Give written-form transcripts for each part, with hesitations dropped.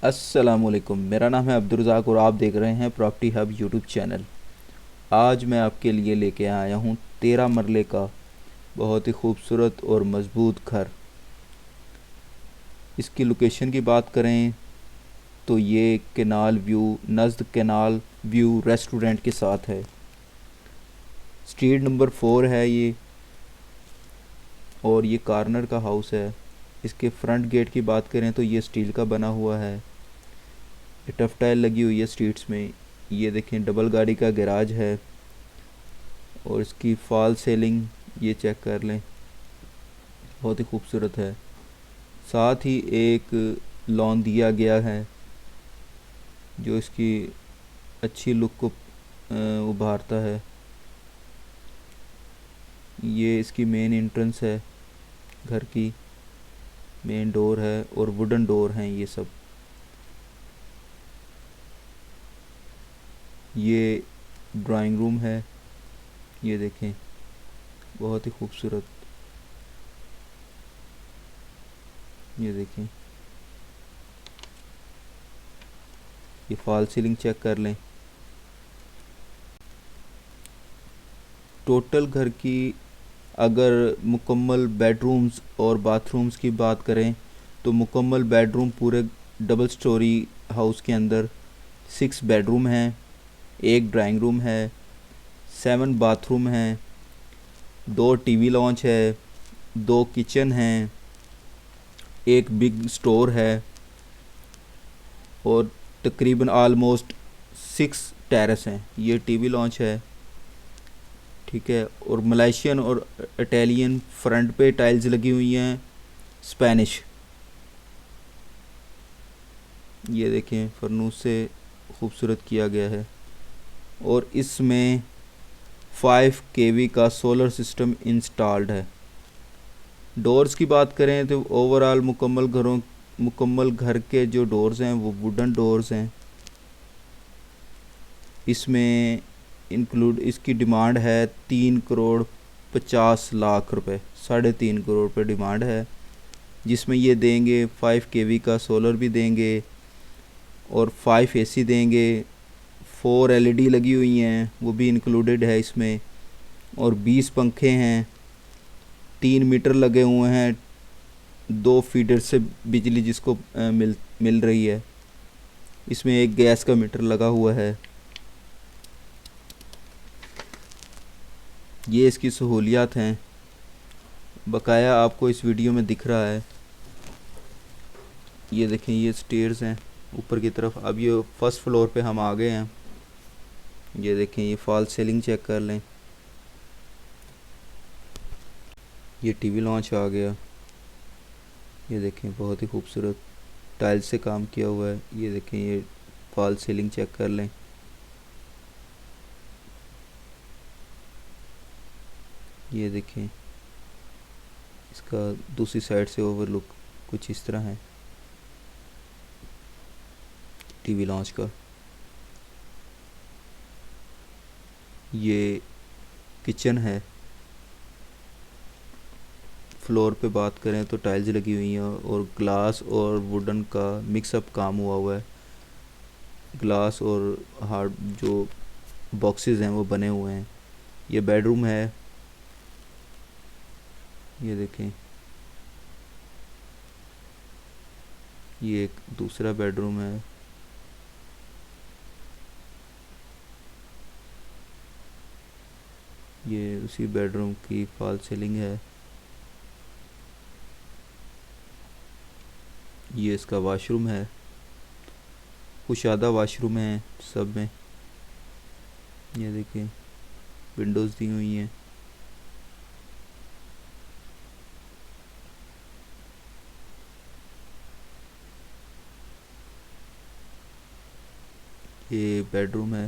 अस्सलामुअलैकुम। मेरा नाम है अब्दुर्रज़ाक और आप देख रहे हैं प्रॉपर्टी हब यूट्यूब चैनल। आज मैं आपके लिए लेके आया हूँ 13 मरले का बहुत ही खूबसूरत और मज़बूत घर। इसकी लोकेशन की बात करें तो ये कैनाल व्यू नज़द कैनाल व्यू रेस्टोरेंट के साथ है। स्ट्रीट नंबर 4 है ये, और ये कॉर्नर का हाउस है। इसके फ्रंट गेट की बात करें तो ये स्टील का बना हुआ है। ये टफ टाइल लगी हुई है स्ट्रीट्स में। ये देखें, डबल गाड़ी का गैराज है और इसकी फॉल सेलिंग ये चेक कर लें, बहुत ही खूबसूरत है। साथ ही एक लॉन दिया गया है जो इसकी अच्छी लुक को उभारता है। ये इसकी मेन एंट्रेंस है, घर की मेन डोर है और वुडन डोर हैं ये सब। ये ड्राइंग रूम है, ये देखें, बहुत ही खूबसूरत। ये देखें, ये फॉल सीलिंग चेक कर लें। टोटल घर की अगर मुकम्मल बेडरूम्स और बाथरूम्स की बात करें तो मुकम्मल बेडरूम पूरे डबल स्टोरी हाउस के अंदर 6 बेडरूम हैं, एक ड्राइंग रूम है, 7 बाथरूम हैं, 2 टीवी लॉन्च है, 2 किचन हैं, एक बिग स्टोर है और तकरीबन आलमोस्ट 6 टेरेस हैं। ये टीवी लॉन्च है, ठीक है। और मलेशियन और इटालियन फ्रंट पे टाइल्स लगी हुई हैं, स्पेनिश। ये देखें, फरनूस से खूबसूरत किया गया है। और इसमें 5 kV का सोलर सिस्टम इंस्टॉल्ड है। डोर्स की बात करें तो ओवरऑल मुकम्मल घर के जो डोर्स हैं वो वुडन डोर्स हैं। इसमें इंक्लूड इसकी डिमांड है 3 करोड़ 50 लाख रुपए, 3.5 करोड़ रुपये डिमांड है, जिसमें ये देंगे 5 kV का सोलर भी देंगे और 5 AC देंगे। 4 LED लगी हुई हैं, वो भी इंक्लूडेड है इसमें। और 20 पंखे हैं, 3 मीटर लगे हुए हैं, 2 फीडर से बिजली जिसको मिल रही है। इसमें एक गैस का मीटर लगा हुआ है। ये इसकी सहूलियात हैं, बकाया आपको इस वीडियो में दिख रहा है। ये देखें, ये स्टेयर्स हैं ऊपर की तरफ। अब ये फर्स्ट फ्लोर पे हम आ गए हैं। ये देखें, ये फॉल सीलिंग चेक कर लें। ये टीवी लॉन्च आ गया, ये देखें, बहुत ही खूबसूरत टाइल्स से काम किया हुआ है। ये देखें, ये फॉल सीलिंग चेक कर लें। ये देखें, इसका दूसरी साइड से ओवरलुक कुछ इस तरह है टीवी लॉन्च का। ये किचन है। फ्लोर पे बात करें तो टाइल्स लगी हुई हैं और ग्लास और वुडन का मिक्सअप काम हुआ है। ग्लास और हार्ड जो बॉक्सेस हैं वो बने हुए हैं। ये बेडरूम है, ये देखें, ये एक दूसरा बेडरूम है। ये उसी बेडरूम की फॉल सीलिंग है। ये इसका वॉशरूम है, कुशादा वॉशरूम है सब में। ये देखें, विंडोज़ दी हुई हैं। ये बेडरूम है।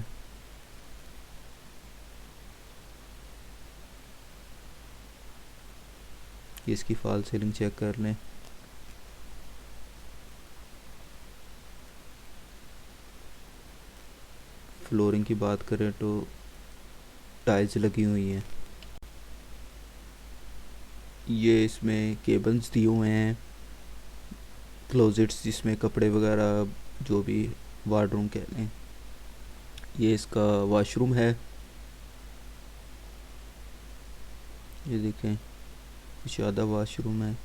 ये इसकी फॉल सीलिंग चेक कर लें। फ्लोरिंग की बात करें तो टाइल्स लगी हुई हैं। ये इसमें केबल्स दिए हुए हैं क्लोजेट्स जिसमें कपड़े वगैरह जो भी वार्डरूम कह लें। ये इसका वॉशरूम है, ये देखें कुछ ज़्यादा वॉशरूम है।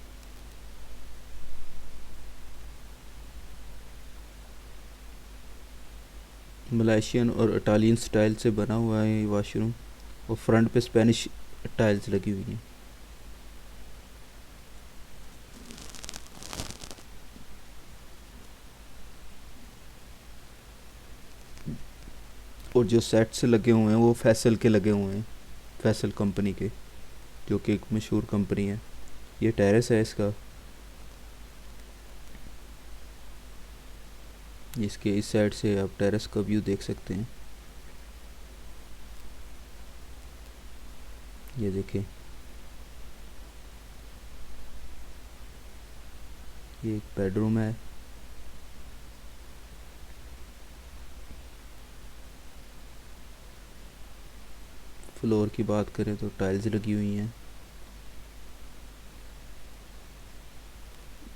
मलेशियन और इटालियन स्टाइल से बना हुआ है ये वॉशरूम, और फ्रंट पे स्पेनिश टाइल्स लगी हुई हैं। और जो सेट्स लगे हुए हैं वो फैसल के लगे हुए हैं, फैसल कंपनी के, जो कि एक मशहूर कंपनी है। ये टेरेस है इसका, इसके इस साइड से आप टेरेस का व्यू देख सकते हैं। ये देखें, ये एक बेडरूम है। फ्लोर की बात करें तो टाइल्स लगी हुई हैं।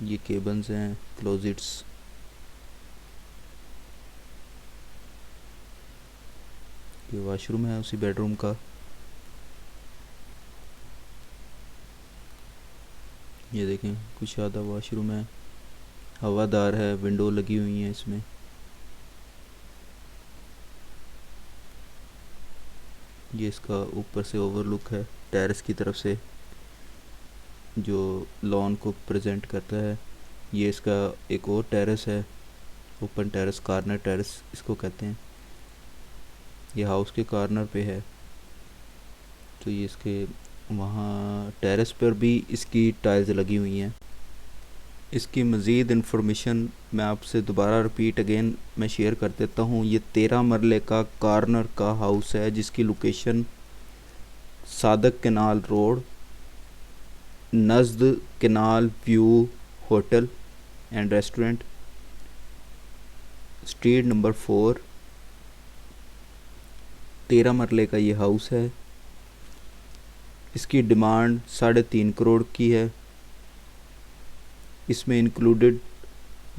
ये केबल्स हैं, क्लोजेट्स। ये वॉशरूम है उसी बेडरूम का। ये देखें कुछ ज़्यादा वॉशरूम है, हवादार है, विंडो लगी हुई है इसमें। ये इसका ऊपर से ओवरलुक है टेरेस की तरफ से, जो लॉन को प्रेजेंट करता है। ये इसका एक और टेरेस है, ओपन टेरेस, कार्नर टेरेस इसको कहते हैं। ये हाउस के कार्नर पे है, तो ये इसके वहाँ टेरेस पर भी इसकी टाइल्स लगी हुई हैं। इसकी मज़ीद इन्फॉर्मेशन मैं आपसे दोबारा रिपीट अगेन मैं शेयर कर देता हूँ। ये 13 मरले का कार्नर का हाउस है, जिसकी लोकेशन सादक केनाल रोड, नज़द canal view hotel and restaurant, street number 4, 13 मरले का ये हाउस है। इसकी डिमांड 3.5 करोड़ की है। इसमें इंक्लूडेड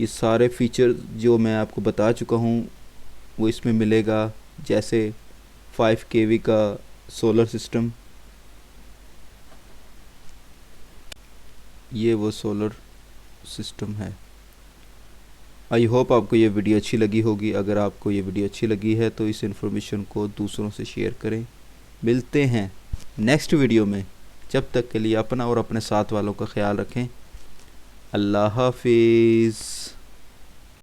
ये सारे फीचर जो मैं आपको बता चुका हूँ वो इसमें मिलेगा, जैसे 5 kV का सोलर सिस्टम, ये वो सोलर सिस्टम है। आई होप आपको ये वीडियो अच्छी लगी होगी। अगर आपको ये वीडियो अच्छी लगी है तो इस इन्फॉर्मेशन को दूसरों से शेयर करें। मिलते हैं नेक्स्ट वीडियो में, जब तक के लिए अपना और अपने साथ वालों का ख्याल रखें। अल्लाह हाफिज़।